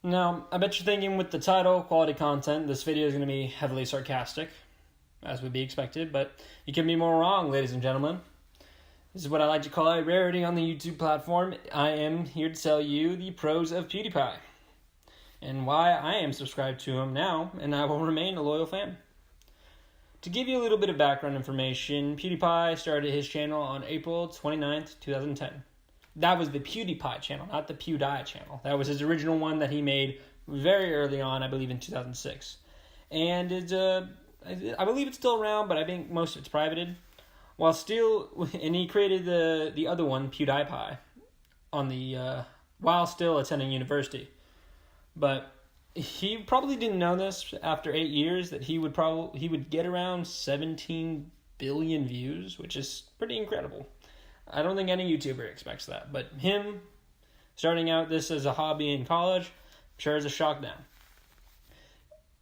Now, I bet you're thinking with the title, quality content, this video is going to be heavily sarcastic, as would be expected, but you can be more wrong, ladies and gentlemen. This is what I like to call a rarity on the YouTube platform. I am here to tell you the pros of Pewdiepie, and why I am subscribed to him now, and I will remain a loyal fan. To give you a little bit of background information, Pewdiepie started his channel on April 29th, 2010. That was the Pewdiepie channel, not the Pewdie channel. That was his original one that he made very early on, I believe in 2006. And I believe it's still around, but I think most of it's privated. And he created the other one, Pewdiepie, while still attending university. But he probably didn't know this after 8 years that he would get around 17 billion views, which is pretty incredible. I don't think any YouTuber expects that, but him starting out this as a hobby in college, sure is a shock now.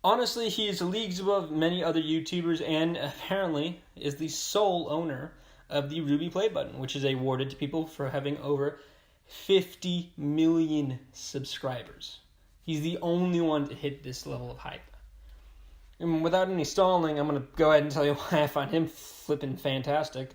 Honestly, he is leagues above many other YouTubers and apparently is the sole owner of the Ruby Play button, which is awarded to people for having over 50 million subscribers. He's the only one to hit this level of hype. And without any stalling, I'm going to go ahead and tell you why I find him flippin' fantastic.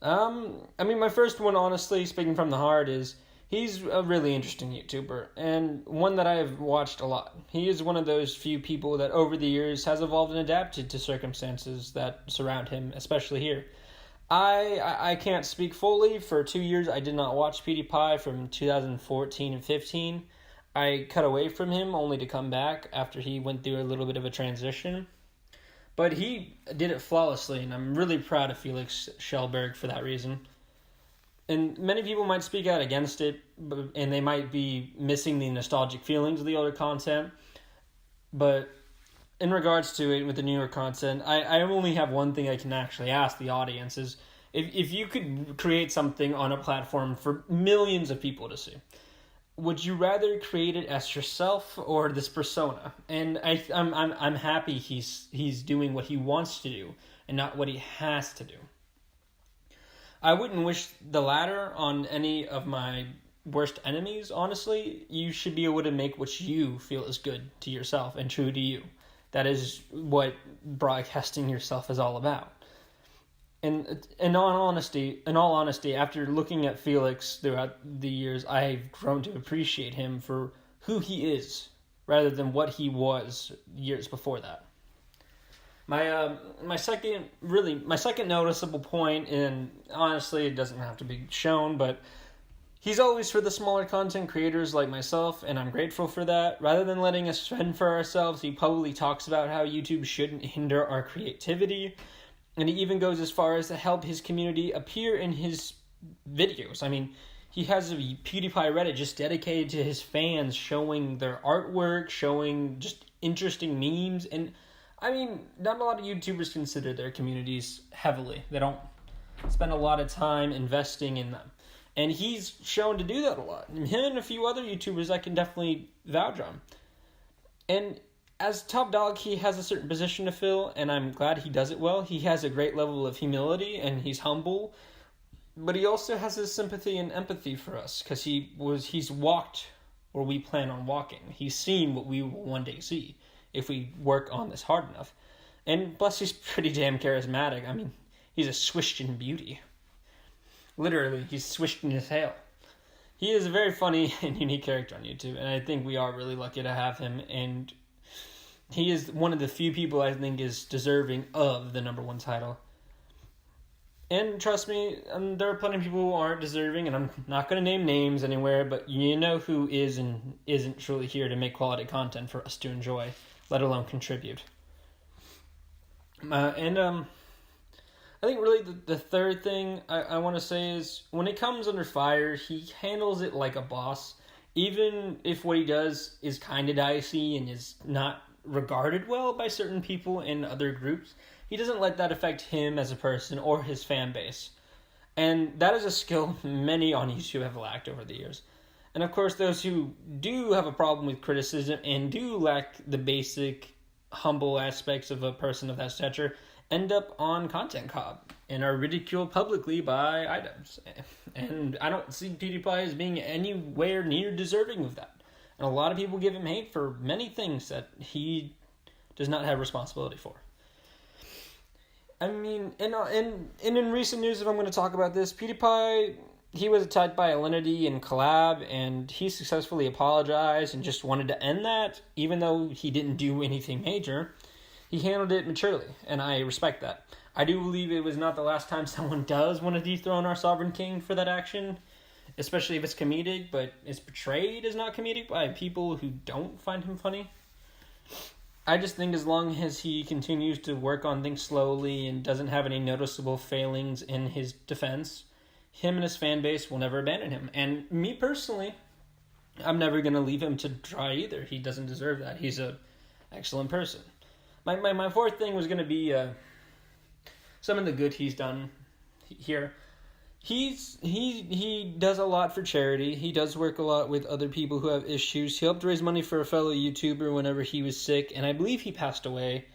My first one, honestly, speaking from the heart, is he's a really interesting YouTuber, and one that I have watched a lot. He is one of those few people that over the years has evolved and adapted to circumstances that surround him, especially here. I can't speak fully. For 2 years, I did not watch Pewdiepie from 2014 and 15. I cut away from him only to come back after he went through a little bit of a transition. But he did it flawlessly, and I'm really proud of Felix Kjellberg for that reason. And many people might speak out against it, and they might be missing the nostalgic feelings of the older content. But in regards to it with the newer content, I only have one thing I can actually ask the audience is, if you could create something on a platform for millions of people to see, would you rather create it as yourself or this persona? And I'm happy he's doing what he wants to do and not what he has to do. I wouldn't wish the latter on any of my worst enemies, honestly. You should be able to make what you feel is good to yourself and true to you. That is what broadcasting yourself is all about. And in all honesty, after looking at Felix throughout the years, I've grown to appreciate him for who he is, rather than what he was years before that. My second noticeable point, and honestly, it doesn't have to be shown, but he's always for the smaller content creators like myself, and I'm grateful for that. Rather than letting us fend for ourselves, he publicly talks about how YouTube shouldn't hinder our creativity. And he even goes as far as to help his community appear in his videos. I mean, he has a Pewdiepie Reddit just dedicated to his fans, showing their artwork, showing just interesting memes. And, I mean, not a lot of YouTubers consider their communities heavily. They don't spend a lot of time investing in them. And he's shown to do that a lot. And him and a few other YouTubers I can definitely vouch on. And as top dog, he has a certain position to fill, and I'm glad he does it well. He has a great level of humility, and he's humble, but he also has his sympathy and empathy for us, because he's walked where we plan on walking. He's seen what we will one day see if we work on this hard enough. And plus, he's pretty damn charismatic. I mean, he's a Swishtian beauty. Literally, he's swished in his tail. He is a very funny and unique character on YouTube, and I think we are really lucky to have him, and he is one of the few people I think is deserving of the number one title. And trust me, there are plenty of people who aren't deserving, and I'm not going to name names anywhere, but you know who is and isn't truly here to make quality content for us to enjoy, let alone contribute. I think really the third thing I want to say is, when it comes under fire, he handles it like a boss. Even if what he does is kind of dicey and is not regarded well by certain people in other groups, he doesn't let that affect him as a person or his fan base. And that is a skill many on YouTube have lacked over the years. And of course, those who do have a problem with criticism and do lack the basic humble aspects of a person of that stature end up on Content Cobb and are ridiculed publicly by items. And I don't see PewDiePie as being anywhere near deserving of that. And a lot of people give him hate for many things that he does not have responsibility for. I mean, and in recent news, if I'm going to talk about this, Pewdiepie, he was attacked by Alinity in collab, and he successfully apologized and just wanted to end that, even though he didn't do anything major. He handled it maturely, and I respect that. I do believe it was not the last time someone does want to dethrone our Sovereign King for that action, especially if it's comedic, but it's portrayed as not comedic by people who don't find him funny. I just think as long as he continues to work on things slowly and doesn't have any noticeable failings in his defense, him and his fan base will never abandon him. And me personally, I'm never going to leave him to dry either. He doesn't deserve that. He's an excellent person. My fourth thing was going to be some of the good he's done here. He does a lot for charity. He does work a lot with other people who have issues. He helped raise money for a fellow YouTuber whenever he was sick, and I believe he passed away.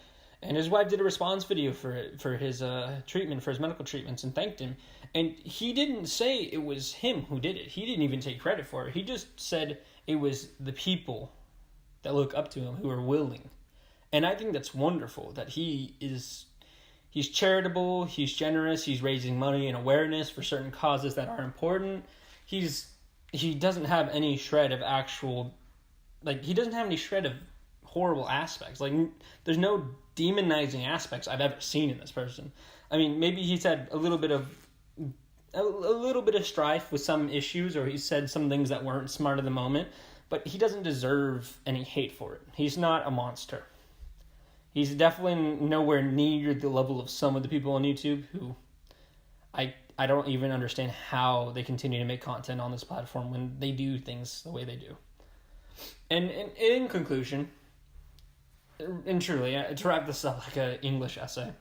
And his wife did a response video for his treatment, for his medical treatments, and thanked him. And he didn't say it was him who did it. He didn't even take credit for it. He just said it was the people that look up to him who are willing. And I think that's wonderful that he's charitable, he's generous, he's raising money and awareness for certain causes that are important. He doesn't have any shred of horrible aspects. Like, there's no demonizing aspects I've ever seen in this person. I mean, maybe he's had a little bit of strife with some issues, or he said some things that weren't smart at the moment, but he doesn't deserve any hate for it. He's not a monster. He's definitely nowhere near the level of some of the people on YouTube who I don't even understand how they continue to make content on this platform when they do things the way they do. And in conclusion, and truly, to wrap this up like an English essay,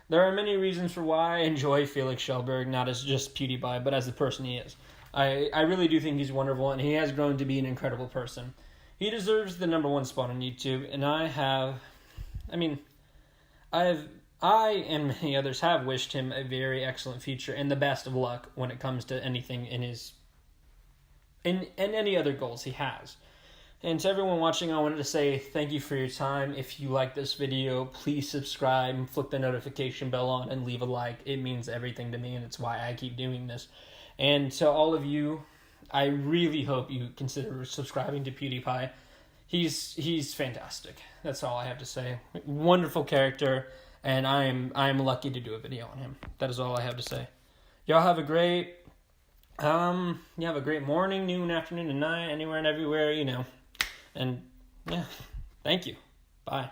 there are many reasons for why I enjoy Felix Kjellberg, not as just PewDiePie, but as the person he is. I really do think he's wonderful, and he has grown to be an incredible person. He deserves the number one spot on YouTube, and I and many others have wished him a very excellent future and the best of luck when it comes to anything in any other goals he has. And to everyone watching, I wanted to say thank you for your time. If you like this video, please subscribe, flip the notification bell on, and leave a like. It means everything to me, and it's why I keep doing this. And to all of you, I really hope you consider subscribing to PewDiePie. He's fantastic. That's all I have to say. Wonderful character, and I'm lucky to do a video on him. That is all I have to say. Y'all have a great morning, noon, afternoon, and night, anywhere and everywhere, And yeah, thank you. Bye.